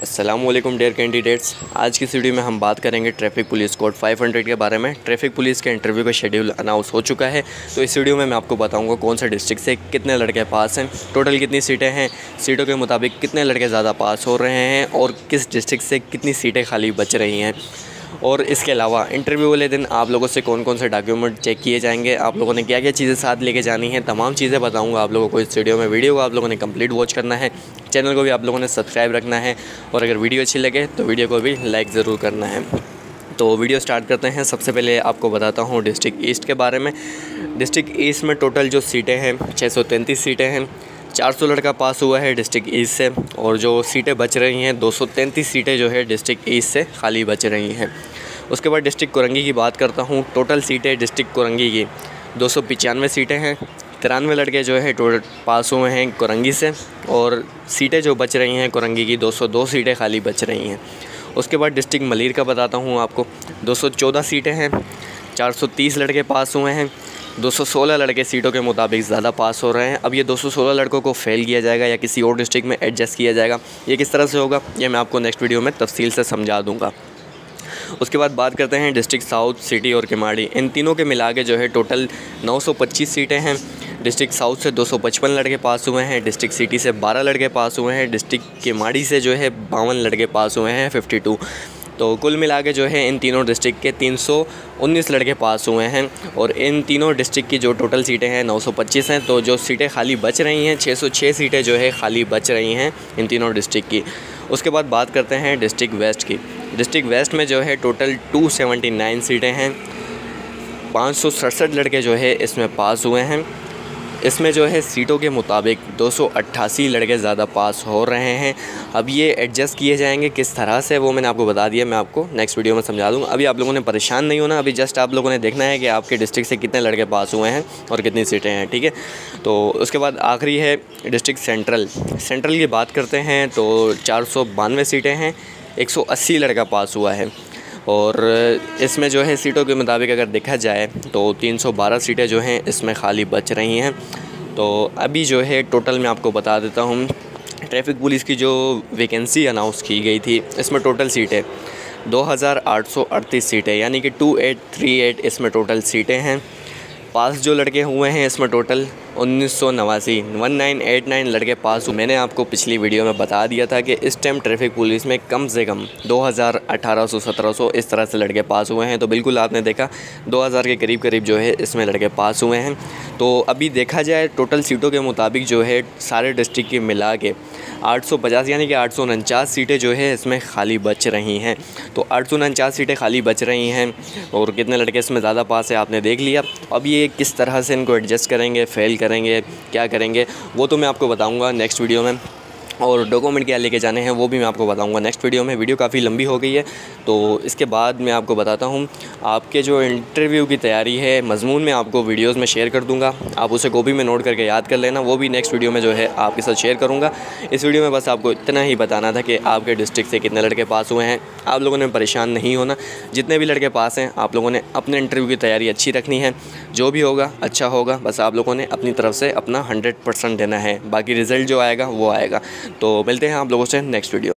अस्सलामुअलैकुम dear candidates. आज की इस वीडियो में हम बात करेंगे ट्रैफिक पुलिस कोड 500 के बारे में। ट्रैफिक पुलिस के इंटरव्यू का शेड्यूल अनाउंस हो चुका है, तो इस वीडियो में मैं आपको बताऊंगा कौन सा डिस्ट्रिक्ट से कितने लड़के पास हैं, टोटल कितनी सीटें हैं, सीटों के मुताबिक कितने लड़के ज़्यादा पास हो रहे हैं और किस डिस्ट्रिक्ट से कितनी सीटें खाली बच रही हैं। और इसके अलावा इंटरव्यू वाले दिन आप लोगों से कौन कौन से डॉक्यूमेंट चेक किए जाएंगे, आप लोगों ने क्या क्या चीज़ें साथ लेके जानी है, तमाम चीज़ें बताऊंगा आप लोगों को इस वीडियो को आप लोगों ने कंप्लीट वॉच करना है। चैनल को भी आप लोगों ने सब्सक्राइब रखना है और अगर वीडियो अच्छी लगे तो वीडियो को भी लाइक ज़रूर करना है। तो वीडियो स्टार्ट करते हैं। सबसे पहले आपको बताता हूँ डिस्ट्रिक्ट ईस्ट के बारे में। डिस्ट्रिक्ट ईस्ट में टोटल जो सीटें हैं 633 सीटें हैं। 400 लड़का पास हुआ है डिस्ट्रिक्ट ईस्ट से और जो सीटें बच रही हैं 233 सीटें जो है डिस्ट्रिक्ट ईस्ट से खाली बच रही हैं। उसके बाद डिस्ट्रिक्ट कोरंगी की बात करता हूँ। टोटल सीटें डिस्ट्रिक्ट कोरंगी की 295 सीटें हैं। 93 लड़के जो है टोटल पास हुए हैं कोरंगी से और सीटें जो बच रही हैं कोरंगी की 202 सीटें खाली बच रही हैं। उसके बाद डिस्ट्रिक्ट मलीर का बताता हूँ आपको। 214 सीटें हैं। 430 लड़के पास हुए हैं। 216 लड़के सीटों के मुताबिक ज़्यादा पास हो रहे हैं। अब ये 216 लड़कों को फेल किया जाएगा या किसी और डिस्ट्रिक्ट में एडजस्ट किया जाएगा, ये किस तरह से होगा ये मैं आपको नेक्स्ट वीडियो में तफसील से समझा दूँगा। उसके बाद बात करते हैं डिस्ट्रिक्ट साउथ, सिटी और केमाड़ी। इन तीनों के मिला के जो है टोटल 925 सीटें हैं। डिस्ट्रिक्ट साउथ से 255 लड़के पास हुए हैं। डिस्ट्रिक्ट सिटी से 12 लड़के पास हुए हैं। डिस्ट्रिक्ट केमाड़ी से जो है 52 लड़के पास हुए हैं 52। तो कुल मिला के जो है इन तीनों डिस्ट्रिक्ट के 319 लड़के पास हुए हैं और इन तीनों डिस्ट्रिक्ट की जो टोटल सीटें हैं 925 हैं। तो जो सीटें खाली बच रही हैं 606 सीटें जो है खाली बच रही हैं इन तीनों डिस्ट्रिक्ट की। उसके बाद बात करते हैं डिस्ट्रिक्ट वेस्ट की। डिस्ट्रिक्ट वेस्ट में जो है टोटल 279 सीटें हैं। 567 लड़के जो है इसमें पास हुए हैं। इसमें जो है सीटों के मुताबिक 288 लड़के ज़्यादा पास हो रहे हैं। अब ये एडजस्ट किए जाएंगे किस तरह से वो मैंने आपको बता दिया, मैं आपको नेक्स्ट वीडियो में समझा दूँगा। अभी आप लोगों ने परेशान नहीं होना, अभी जस्ट आप लोगों ने देखना है कि आपके डिस्ट्रिक्ट से कितने लड़के पास हुए हैं और कितनी सीटें हैं, ठीक है। तो उसके बाद आखिरी है डिस्ट्रिक्ट सेंट्रल। सेंट्रल की बात करते हैं तो 492 सीटें हैं। 180 लड़का पास हुआ है और इसमें जो है सीटों के मुताबिक अगर देखा जाए तो 312 सीटें जो हैं इसमें खाली बच रही हैं। तो अभी जो है टोटल मैं आपको बता देता हूँ। ट्रैफिक पुलिस की जो वैकेंसी अनाउंस की गई थी इसमें टोटल सीटें 2838 सीटें यानी कि 2838 इसमें टोटल सीटें हैं। पास जो लड़के हुए हैं इसमें टोटल 1989 लड़के पास हुए। मैंने आपको पिछली वीडियो में बता दिया था कि इस टाइम ट्रैफिक पुलिस में कम से कम 2000, 1800, 1700 इस तरह से लड़के पास हुए हैं। तो बिल्कुल आपने देखा 2000 के करीब जो है इसमें लड़के पास हुए हैं। तो अभी देखा जाए टोटल सीटों के मुताबिक जो है सारे डिस्ट्रिक्ट की मिला के 850 यानी कि 849 सीटें जो है इसमें खाली बच रही हैं। तो 849 सीटें खाली बच रही हैं और कितने लड़के इसमें ज़्यादा पास है आपने देख लिया। अब ये किस तरह से इनको एडजस्ट करेंगे, फेल करेंगे, क्या करेंगे वो तो मैं आपको बताऊंगा नेक्स्ट वीडियो में। और डॉक्यूमेंट क्या लेके जाने हैं वो भी मैं आपको बताऊंगा नेक्स्ट वीडियो में। वीडियो काफ़ी लंबी हो गई है तो इसके बाद मैं आपको बताता हूं आपके जो इंटरव्यू की तैयारी है मजमून में आपको वीडियोस में शेयर कर दूंगा। आप उसे कॉपी में नोट करके याद कर लेना, वो भी नेक्स्ट वीडियो में जो है आपके साथ शेयर करूँगा। इस वीडियो में बस आपको इतना ही बताना था कि आपके डिस्ट्रिक्ट से कितने लड़के पास हुए हैं। आप लोगों ने परेशान नहीं होना, जितने भी लड़के पास हैं आप लोगों ने अपने इंटरव्यू की तैयारी अच्छी रखनी है। जो भी होगा अच्छा होगा, बस आप लोगों ने अपनी तरफ से अपना 100% देना है। बाकी रिज़ल्ट जो आएगा वो आएगा। तो मिलते हैं आप लोगों से नेक्स्ट वीडियो।